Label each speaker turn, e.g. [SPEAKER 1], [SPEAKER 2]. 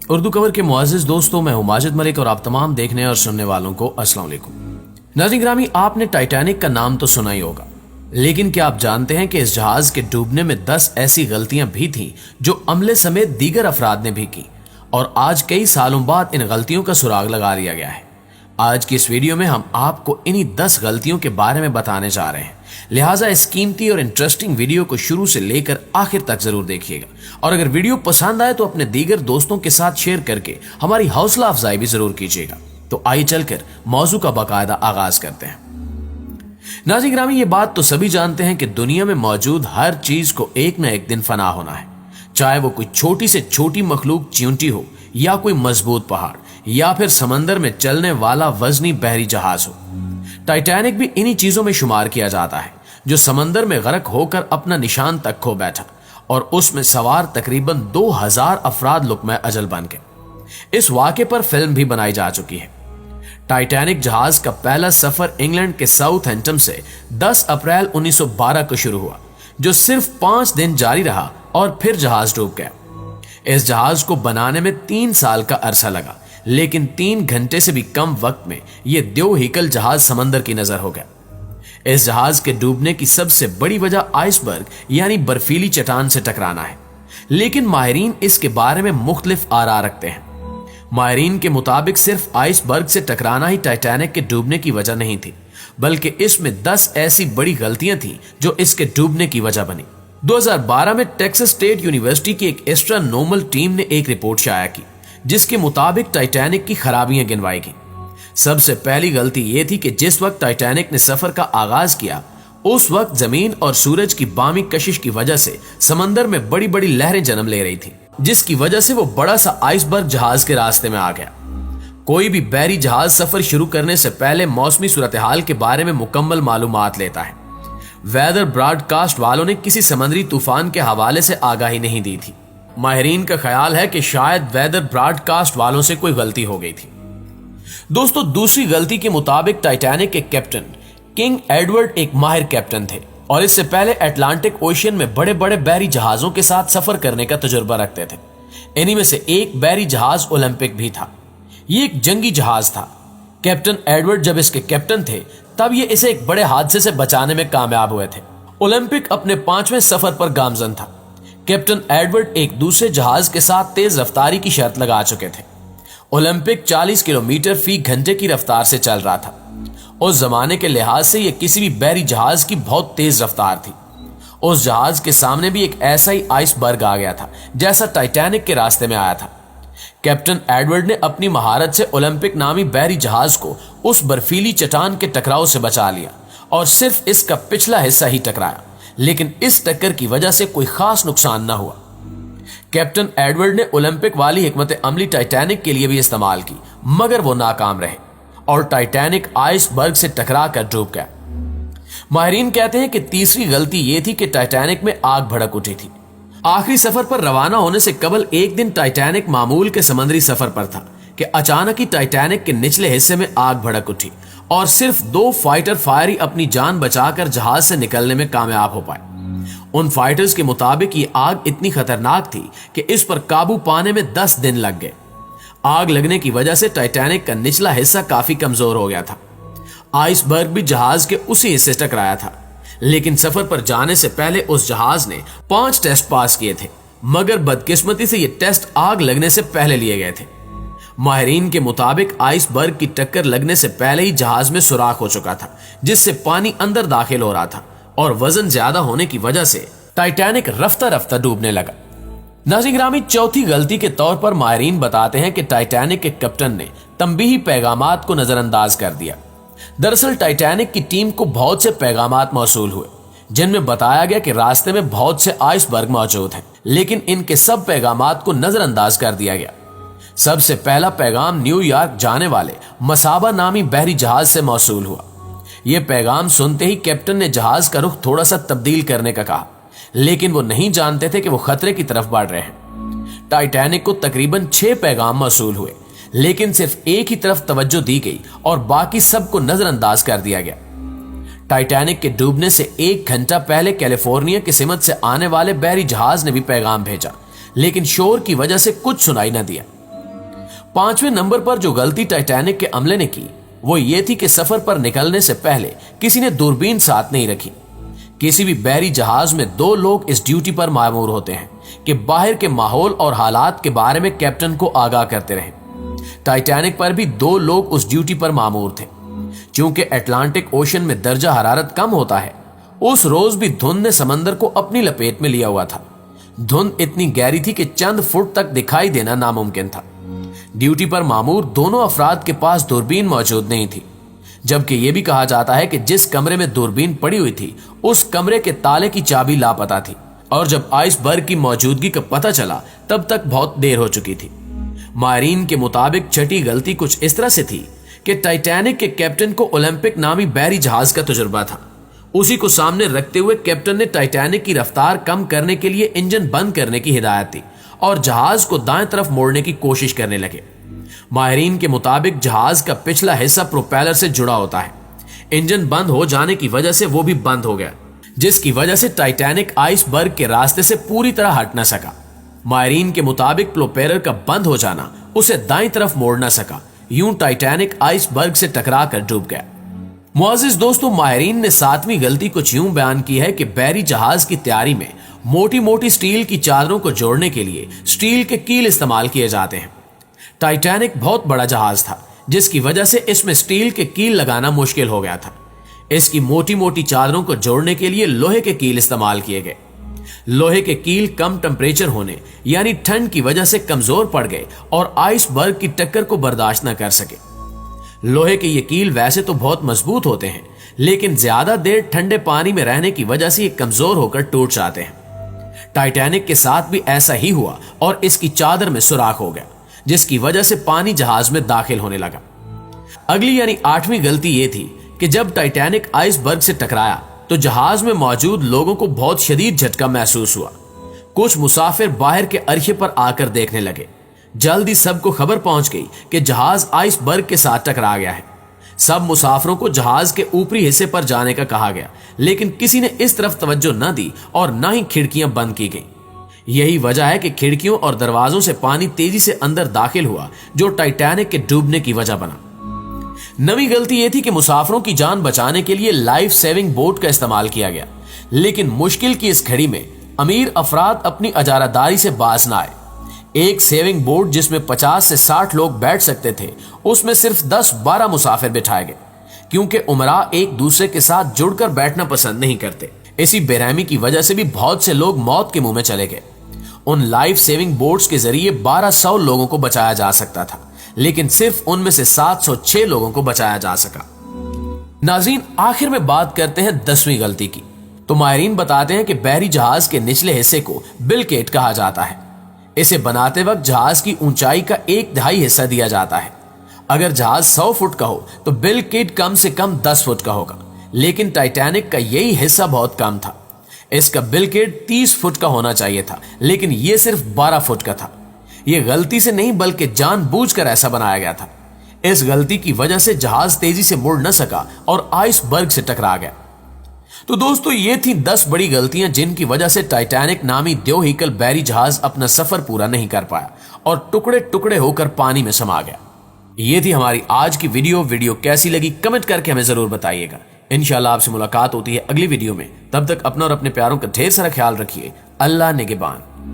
[SPEAKER 1] Urdu cover के मुआज़िज़ दोस्तों, मैं हूं माजिद मलिक और आप तमाम देखने और सुनने वालों को अस्सलाम वालेकुम। नाज़रीन ग्रामी, आपने टाइटैनिक का नाम तो सुना ही होगा, लेकिन क्या आप जानते हैं कि इस जहाज के डूबने में 10 ऐसी गलतियां भी थीं जो अमले समेत दीगर अफराद ने भी की, और आज कई सालों बाद इन गलतियों का सुराग लगा लिया गया है। आज की इस वीडियो में हम आपको इन्हीं 10 गलतियों के बारे में बताने जा रहे हैं, लिहाजा इस कीमती और इंटरेस्टिंग वीडियो को शुरू से लेकर आखिर तक जरूर देखिएगा, और अगर वीडियो पसंद आए तो अपने दीगर दोस्तों के साथ शेयर करके हमारी हौसला अफजाई भी जरूर कीजिएगा। तो आइए चलकर मौजू का बाकायदा आगाज करते हैं। नाज़रीन ग्रामी, ये बात तो सभी जानते हैं कि दुनिया में मौजूद हर चीज को एक न एक दिन फना होना है, चाहे वो कोई छोटी से छोटी मखलूक चींटी हो, या कोई मजबूत पहाड़, या फिर समंदर में चलने वाला वजनी बहरी जहाज हो। टाइटैनिक भी इन्हीं चीजों में शुमार किया जाता है, जो समंदर में गरक होकर अपना निशान तक खो बैठा और उसमें सवार तकरीबन 2000 अफराद लुक्मा अजल बन गए। इस वाक़े पर फिल्म भी बनाई जा चुकी है। टाइटैनिक जहाज का पहला सफर इंग्लैंड के साउथहैम्पटन से 10 अप्रैल 1912 को शुरू हुआ, जो सिर्फ 5 दिन जारी रहा और फिर जहाज डूब गया। इस जहाज को बनाने में 3 साल का अरसा लगा, लेकिन 3 घंटे से भी कम वक्त में यह द्योहिकल जहाज समंदर की नजर हो गया। इस जहाज के डूबने की सबसे बड़ी वजह आइसबर्ग यानी बर्फीली चट्टान से टकराना है, लेकिन माहिरीन इसके बारे में मुख्तलिफ आरा रखते हैं। माहिरीन के मुताबिक सिर्फ आइसबर्ग से टकराना ही टाइटैनिक के डूबने की वजह नहीं थी, बल्कि इसमें 10 ऐसी बड़ी गलतियां थीं जो इसके डूबने की वजह बनी। 2012 में टेक्सास स्टेट यूनिवर्सिटी की एक एस्ट्रोनॉमल टीम ने एक रिपोर्ट शाया की, जिसके मुताबिक टाइटैनिक की खराबियां गिनवाई गई। सबसे पहली गलती यह थी कि जिस वक्त टाइटैनिक ने सफर का आगाज किया, उस वक्त जमीन और सूरज की बामी कशिश की वजह से समंदर में बड़ी बड़ी लहरें जन्म ले रही थी, जिसकी वजह से वो बड़ा सा आइसबर्ग जहाज के रास्ते में आ गया। कोई भी बहरी जहाज सफर शुरू करने से पहले मौसमी सूरत हाल के बारे में मुकम्मल मालूमात लेता है। वेदर ब्रॉडकास्ट वालों ने किसी समुद्री तूफान के हवाले से आगाही नहीं दी थी। माहिरीन का ख्याल है कि शायद वेदर ब्रॉडकास्ट वालों से कोई गलती हो गई थी। दोस्तों, दूसरी गलती के मुताबिक टाइटैनिक के कैप्टन किंग एडवर्ड एक माहिर कैप्टन थे और इससे पहले अटलांटिक ओशियन में बड़े बड़े बहरी जहाजों के साथ सफर करने का तजुर्बा रखते थे। इन्हीं में से एक बहरी जहाज ओलंपिक भी था। ये एक जंगी जहाज था। कैप्टन एडवर्ड जब इसके कैप्टन थे, तब ये इसे एक बड़े हादसे से बचाने में कामयाब हुए थे। ओलंपिक अपने 5वें सफर पर गामजन था। कैप्टन एडवर्ड एक दूसरे जहाज के साथ तेज रफ्तारी की शर्त लगा चुके थे। ओलंपिक 40 किलोमीटर फी घंटे की रफ्तार से चल रहा था। उस जमाने के लिहाज से यह किसी भी बहरी जहाज की बहुत तेज रफ्तार थी। उस जहाज के सामने भी एक ऐसा ही आइसबर्ग आ गया था, जैसा टाइटैनिक के रास्ते में आया था। कैप्टन एडवर्ड ने अपनी महारत से ओलंपिक नामी बहरी जहाज को उस बर्फीली चट्टान के टकराव से बचा लिया और सिर्फ इसका पिछला हिस्सा ही टकराया, लेकिन इस टक्कर की वजह से कोई खास नुकसान न हुआ। कैप्टन एडवर्ड ने ओलंपिक वाली हिकमत अमली टाइटैनिक के लिए भी इस्तेमाल की, मगर वो नाकाम रहे और टाइटैनिक आइसबर्ग से टकरा कर डूब गया। माहिरीन कहते हैं कि तीसरी गलती यह थी कि टाइटैनिक में आग भड़क उठी थी। आखिरी सफर पर रवाना होने से कबल एक दिन टाइटैनिक मामूल के समुद्री सफर पर था कि अचानक ही टाइटैनिक के निचले हिस्से में आग भड़क उठी और सिर्फ 2 फाइटर फायरी अपनी जान बचाकर जहाज से निकलने में कामयाब हो पाए। उन फाइटर्स के मुताबिक ये आग इतनी खतरनाक थी कि इस पर काबू पाने में 10 दिन लग गए। आग लगने की वजह से टाइटैनिक का निचला हिस्सा काफी कमजोर हो गया था। आइसबर्ग भी जहाज के उसी हिस्से से टकराया था, लेकिन सफर पर जाने से पहले उस जहाज ने 5 टेस्ट पास किए थे, मगर बदकिस्मती से ये टेस्ट आग लगने से पहले लिए गए थे। माहिरीन के मुताबिक आइसबर्ग की टक्कर लगने से पहले ही जहाज में सुराख हो चुका था, जिससे पानी अंदर दाखिल हो रहा था और वजन ज्यादा होने की वजह से टाइटैनिक रफ्ता रफ्ता डूबने लगा। नाज़रीन ग्रामी, चौथी गलती के तौर पर माहिरीन बताते हैं कि टाइटैनिक के कैप्टन ने तंबीही पैगामात को नजरअंदाज कर दिया। दरअसल टाइटैनिक की टीम को बहुत से पैगामात मौसूल हुए, जिनमें बताया गया कि रास्ते में बहुत से आइसबर्ग मौजूद हैं, लेकिन इनके सब पैगामात को नजरअंदाज कर दिया गया। सबसे पहला पैगाम न्यूयॉर्क जाने वाले मसाबा नामी बहरी जहाज से मौसूल हुआ। यह पैगाम सुनते ही कैप्टन ने जहाज का रुख थोड़ा सा तब्दील करने का कहा, लेकिन वो नहीं जानते थे कि वो खतरे की तरफ बढ़ रहे हैं। टाइटैनिक को तकरीबन 6 पैगाम मौसूल हुए, लेकिन सिर्फ एक ही तरफ तवज्जो दी गई और बाकी सबको नजरअंदाज कर दिया गया। टाइटैनिक के डूबने से 1 घंटा पहले कैलिफोर्निया की सिमत से आने वाले बहरी जहाज ने भी पैगाम भेजा, लेकिन शोर की वजह से कुछ सुनाई न दिया। 5वें नंबर पर जो गलती टाइटैनिक के अमले ने की वो ये थी कि सफर पर निकलने से पहले किसी ने दूरबीन साथ नहीं रखी। किसी भी बहरी जहाज में 2 लोग इस ड्यूटी पर मामूर होते हैं कि बाहर के माहौल और हालात के बारे में कैप्टन को आगाह करते रहें। टाइटैनिक पर भी 2 लोग उस ड्यूटी पर मामूर थे। चूंकि अटलांटिक ओशन में दर्जा हरारत कम होता है, उस रोज भी धुंध ने समंदर को अपनी लपेट में लिया हुआ था। धुंध इतनी गहरी थी कि चंद फुट तक दिखाई देना नामुमकिन था। ड्यूटी पर मामूर दोनों अफराद के पास दूरबीन मौजूद नहीं थी, जबकि यह भी कहा जाता है कि जिस कमरे में दूरबीन पड़ी हुई थी उस कमरे के ताले की चाबी लापता थी, और जब आइसबर्ग की मौजूदगी का पता चला तब तक बहुत देर हो चुकी थी। माहिरीन के मुताबिक छठी गलती कुछ इस तरह से थी कि टाइटैनिक के कैप्टन को ओलंपिक नामी बहरी जहाज का तजुर्बा था। उसी को सामने रखते हुए कैप्टन ने टाइटैनिक की रफ्तार कम करने के लिए इंजन बंद करने की हिदायत दी और जहाज को दाएं तरफ मोड़ने की कोशिश करने लगे। माहिरीन के मुताबिक जहाज का पिछला हिस्सा प्रोपेलर से जुड़ा होता है। इंजन बंद हो जाने की वजह से वो भी बंद हो गया, जिसकी वजह से टाइटैनिक आइसबर्ग के रास्ते से पूरी तरह हट न सका। माहिरीन के मुताबिक प्रोपेलर का बंद हो जाना उसे दाईं तरफ मोड़ न सका। यूं टाइटैनिक आइसबर्ग से टकरा कर डूब गया। मुअज़्ज़िज़ दोस्तों, माहिरीन ने 7वीं गलती कुछ यूं बयान की है कि बहरी जहाज की तैयारी में मोटी मोटी स्टील की चादरों को जोड़ने के लिए स्टील के कील इस्तेमाल किए जाते हैं। टाइटैनिक बहुत बड़ा जहाज था, जिसकी वजह से इसमें स्टील के कील लगाना मुश्किल हो गया था। इसकी मोटी मोटी चादरों को जोड़ने के लिए लोहे के कील इस्तेमाल किए गए। लोहे के कील कम टेम्परेचर होने यानी ठंड की वजह से कमजोर पड़ गए और आइसबर्ग की टक्कर को बर्दाश्त न कर सके। लोहे के ये कील वैसे तो बहुत मजबूत होते हैं, लेकिन ज्यादा देर ठंडे पानी में रहने की वजह से ये कमजोर होकर टूट जाते हैं। टाइटैनिक के साथ भी ऐसा ही हुआ और इसकी चादर में सुराख हो गया, जिसकी वजह से पानी जहाज में दाखिल होने लगा। अगली यानी 8वीं गलती ये थी कि जब टाइटैनिक आइसबर्ग से टकराया तो जहाज में मौजूद लोगों को बहुत शदीद झटका महसूस हुआ। कुछ मुसाफिर बाहर के अरखे पर आकर देखने लगे। जल्दी सबको खबर पहुंच गई कि जहाज आइसबर्ग के साथ टकरा गया है। सब मुसाफिरों को जहाज के ऊपरी हिस्से पर जाने का कहा गया, लेकिन किसी ने इस तरफ तवज्जो न दी और न ही खिड़कियां बंद की गईं। यही वजह है कि खिड़कियों और दरवाजों से पानी तेजी से अंदर दाखिल हुआ, जो टाइटैनिक के डूबने की वजह बना। 9वीं गलती यह थी कि मुसाफिरों की जान बचाने के लिए लाइफ सेविंग बोट का इस्तेमाल किया गया, लेकिन मुश्किल की इस घड़ी में अमीर अफराद अपनी अजारादारी से बाज न आए। एक सेविंग बोट जिसमें 50 से 60 लोग बैठ सकते थे, उसमें सिर्फ 10-12 मुसाफिर बिठाए गए, क्योंकि उमरा एक दूसरे के साथ जुड़कर बैठना पसंद नहीं करते। इसी बेरहमी की वजह से भी बहुत से लोग मौत के मुंह में चले गए। उन लाइफ सेविंग बोट्स के जरिए 1200 लोगों को बचाया जा सकता था, लेकिन सिर्फ उनमें से 706 लोगों को बचाया जा सका। नाज़रीन, आखिर में बात करते हैं 10वीं गलती की। तो माहिरीन बताते हैं कि बहरी जहाज के निचले हिस्से को बिलकेट कहा जाता है। इसे बनाते वक्त जहाज की ऊंचाई का 1/2 हिस्सा दिया जाता है। अगर जहाज 100 फुट का हो तो बिलकेट कम से कम 10 फुट का होगा, लेकिन टाइटैनिक का यही हिस्सा बहुत कम था। इसका बिलकेट 30 फुट का होना चाहिए था, लेकिन यह सिर्फ 12 फुट का था। यह गलती से नहीं बल्कि जानबूझकर ऐसा बनाया गया था। इस गलती की वजह से जहाज तेजी से मुड़ न सका और आइसबर्ग से टकरा गया। तो दोस्तों, ये थी 10 बड़ी गलतियां जिनकी वजह से टाइटैनिक नामी द्योहिकल बहरी जहाज अपना सफर पूरा नहीं कर पाया और टुकड़े टुकड़े होकर पानी में समा गया। ये थी हमारी आज की वीडियो कैसी लगी कमेंट करके हमें जरूर बताइएगा। इंशाल्लाह आपसे मुलाकात होती है अगली वीडियो में। तब तक अपना और अपने प्यारों का ढेर सारा ख्याल रखिए। अल्लाह निगहबान।